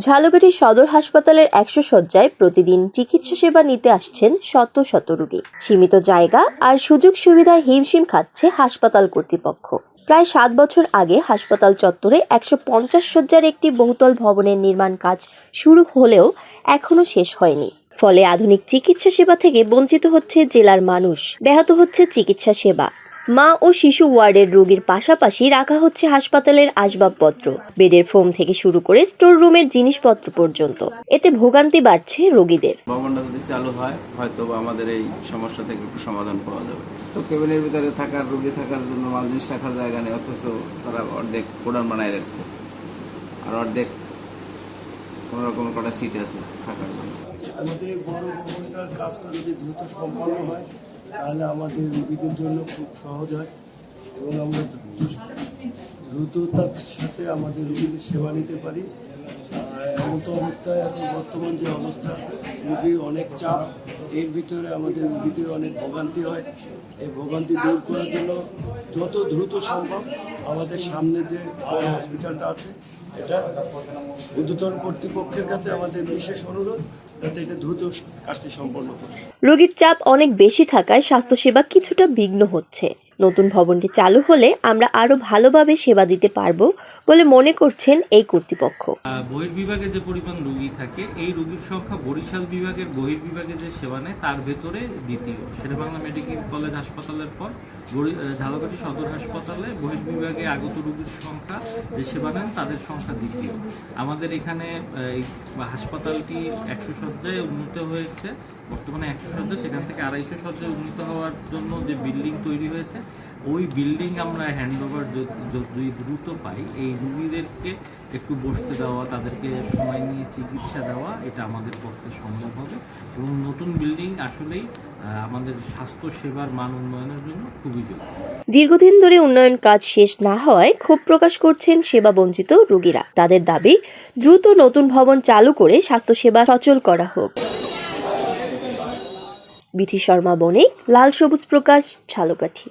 ঝালকাঠি সদর হাসপাতালের ১০০ শয্যায় প্রতিদিন চিকিৎসা সেবা নিতে আসছেন শত শত রোগী। সীমিত জায়গা আর সুযোগ সুবিধায় হিমশিম খাচ্ছে হাসপাতাল কর্তৃপক্ষ। প্রায় ৭ বছর আগে হাসপাতাল চত্বরে ১৫০ শয্যার একটি বহুতল ভবনের নির্মাণ কাজ শুরু হলেও এখনো শেষ হয়নি। ফলে আধুনিক চিকিৎসা সেবা থেকে বঞ্চিত হচ্ছে জেলার মানুষ, ব্যাহত হচ্ছে চিকিৎসা সেবা। মা ও শিশু ওয়ার্ডের রোগীর পাশাপাশি রাখা হচ্ছে হাসপাতালের আসবাবপত্র, বেডের ফোম থেকে শুরু করে স্টোর রুমের জিনিসপত্র পর্যন্ত। এতে ভোগান্তি বাড়ছে রোগীদের। ভবনটা যদি চালু হয় হয়তো আমাদের এই সমস্যা থেকে একটু সমাধান পাওয়া যাবে। তো কেবিনের ভিতরে থাকার, রোগী থাকার জন্য মাল জিনিস রাখার জায়গা নেই, অথচ তারা অর্ধেক গোডাউন বানায় রাখছে, আর অর্ধেক কোনো রকমের কটা সিট আছে থাকার জন্য। আমাদের বড় ভবনটার কাজটা যদি দ্রুত সম্পন্ন হয় তাহলে আমাদের রোগীদের জন্য খুব সহজ হয় এবং আমরা দ্রুততার সাথে আমাদের রোগীদের সেবা নিতে পারি। এমন তো অবস্থায় এখন বর্তমান যে অবস্থা, রোগীর অনেক চাপ, এর ভিতরে আমাদের রোগীদের অনেক ভোগান্তি হয়। এই ভোগান্তি দূর করার জন্য যত দ্রুত সম্ভব আমাদের সামনে যে বড় হসপিটালটা আছে, এটা ঊর্ধ্বতন কর্তৃপক্ষের কাছে আমাদের বিশেষ অনুরোধ যাতে এটা দ্রুত কাজটি সম্পন্ন করে। রোগীর চাপ অনেক বেশি থাকায় স্বাস্থ্যসেবা কিছুটা বিঘ্ন হচ্ছে। নতুন ভবনটি চালু হলে আমরা আরো ভালোভাবে সেবা দিতে পারবো বলে মনে করছেন এই কর্তৃপক্ষ। বহির্বিভাগে যে পরিমাণ রোগী থাকে, এই রোগীর সংখ্যা বরিশাল বিভাগের বহির্বিভাগে যে সেবা নেয় তার ভেতরে দ্বিতীয়। শেরেবাংলা মেডিকেল কলেজ হাসপাতালের পর ঝালকাঠি সদর হাসপাতালে বহির্বিভাগে আগত রোগীর সংখ্যা যে সেবা নেন তাদের সংখ্যা দ্বিতীয়। আমাদের এখানে হাসপাতালটি ১০০ শয্যায় উন্নত হয়েছে, বর্তমানে ১০০ শয্যা, সেখান থেকে ২৫০ শয্যায় উন্নীত হওয়ার জন্য যে বিল্ডিং তৈরি হয়েছে, ওই বিল্ডিং আমরা হ্যান্ডওভার যদি দ্রুত পাই, এই রোগীদেরকে একটু বসতে দেওয়া, তাদেরকে সময় নিয়ে চিকিৎসা দেওয়া, এটা আমাদের পক্ষে সম্ভব হবে। এবং নতুন বিল্ডিং আসলেই আমাদের স্বাস্থ্য সেবার মান উন্নয়নের জন্য খুবই জরুরি। দীর্ঘদিন ধরে উন্নয়ন কাজ শেষ না হওয়ায় ক্ষোভ প্রকাশ করছেন সেবা বঞ্চিত রোগীরা। তাদের দাবি, দ্রুত নতুন ভবন চালু করে স্বাস্থ্যসেবা সচল করা হোক। বিথি শর্মা বণিক, লাল সবুজ প্রকাশ, ঝালকাঠি।